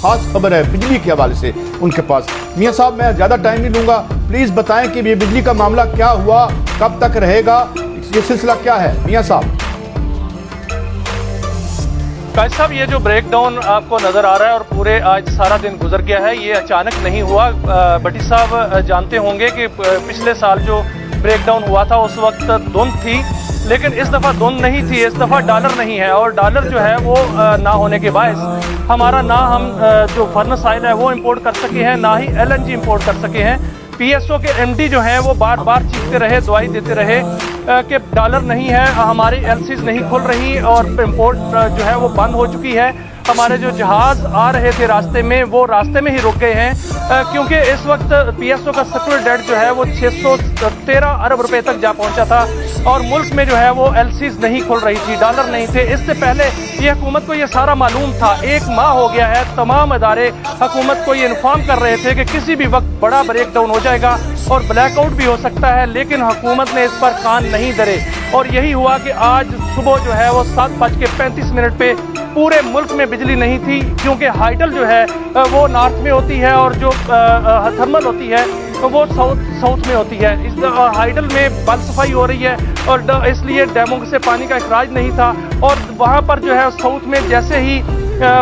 خاص خبر ہے بجلی کے حوالے سے ان کے پاس۔ میاں صاحب میں زیادہ ٹائم نہیں لوں گا، پلیز بتائیں کہ یہ بجلی کا معاملہ کیا ہوا، کب تک رہے گا، یہ سلسلہ کیا ہے میاں صاحب؟ قائد صاحب یہ جو بریک ڈاؤن آپ کو نظر آ رہا ہے اور پورے آج سارا دن گزر گیا ہے، یہ اچانک نہیں ہوا۔ بٹی صاحب جانتے ہوں گے کہ پچھلے سال جو بریک ڈاؤن ہوا تھا اس وقت دھند تھی، لیکن اس دفعہ دھند نہیں تھی، اس دفعہ ڈالر نہیں ہے، اور ڈالر جو ہے وہ نہ ہونے کے باعث ہمارا نہ ہم جو فرنس آئل ہے وہ امپورٹ کر سکے ہیں، نہ ہی LNG امپورٹ کر سکے ہیں۔ پی ایس او کے MD جو ہیں وہ بار بار چیختے رہے، دعائی دیتے رہے کہ ڈالر نہیں ہے، ہماری LCs نہیں کھل رہی اور امپورٹ جو ہے وہ بند ہو چکی ہے۔ ہمارے جو جہاز آ رہے تھے راستے میں وہ راستے میں ہی رک گئے ہیں، کیونکہ اس وقت PSO کا سرکولر ڈیٹ جو ہے وہ 613 ارب روپے تک جا پہنچا تھا، اور ملک میں جو ہے وہ LCs نہیں کھل رہی تھی، ڈالر نہیں تھے۔ اس سے پہلے یہ حکومت کو یہ سارا معلوم تھا، 1 ماہ ہو گیا ہے، تمام ادارے حکومت کو یہ انفارم کر رہے تھے کہ کسی بھی وقت بڑا بریک ڈاؤن ہو جائے گا اور بلیک آؤٹ بھی ہو سکتا ہے، لیکن حکومت نے اس پر کان نہیں دھرے، اور یہی ہوا کہ آج صبح جو ہے وہ 7:35 پہ پورے ملک میں بجلی نہیں تھی، کیونکہ ہائیڈل جو ہے وہ نارتھ میں ہوتی ہے اور جو تھرمل ہوتی ہے وہ ساؤتھ میں ہوتی ہے۔ اس ہائیڈل میں بند صفائی ہو رہی ہے اور اس لیے ڈیموں سے پانی کا اخراج نہیں تھا، اور وہاں پر جو ہے ساؤتھ میں جیسے ہی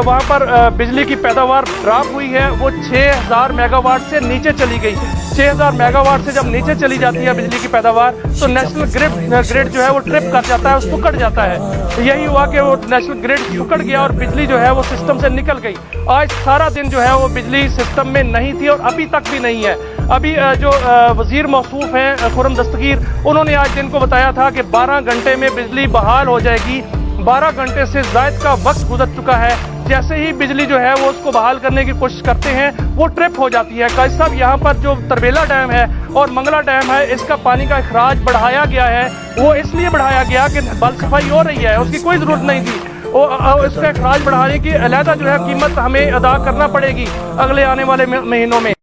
وہاں پر بجلی کی پیداوار ڈراپ ہوئی ہے وہ 6000 میگا واٹ سے نیچے چلی گئی۔ 6000 میگا واٹ سے جب نیچے چلی جاتی ہے بجلی کی پیداوار تو نیشنل گریڈ جو ہے وہ ٹرپ کر جاتا ہے، سکڑ جاتا ہے۔ یہی ہوا کہ وہ نیشنل گریڈ سکڑ گیا اور بجلی جو ہے وہ سسٹم سے نکل گئی۔ آج سارا دن جو ہے وہ بجلی سسٹم میں نہیں تھی اور ابھی تک بھی نہیں ہے۔ ابھی جو وزیر موصوف ہیں خرم دستگیر، انہوں نے آج دن کو بتایا تھا کہ 12 گھنٹے میں بجلی بحال ہو جائے گی۔ 12 گھنٹے سے زائد کا وقت گزر چکا ہے، جیسے ہی بجلی جو ہے وہ اس کو بحال کرنے کی کوشش کرتے ہیں وہ ٹرپ ہو جاتی ہے۔ قائد صاحب یہاں پر جو تربیلا ڈیم ہے اور منگلا ڈیم ہے، اس کا پانی کا اخراج بڑھایا گیا ہے، وہ اس لیے بڑھایا گیا کہ بل صفائی ہو رہی ہے، اس کی کوئی ضرورت نہیں تھی۔ اس کا اخراج بڑھانے کی علیحدہ جو ہے قیمت ہمیں ادا کرنا پڑے گی اگلے آنے والے مہینوں میں۔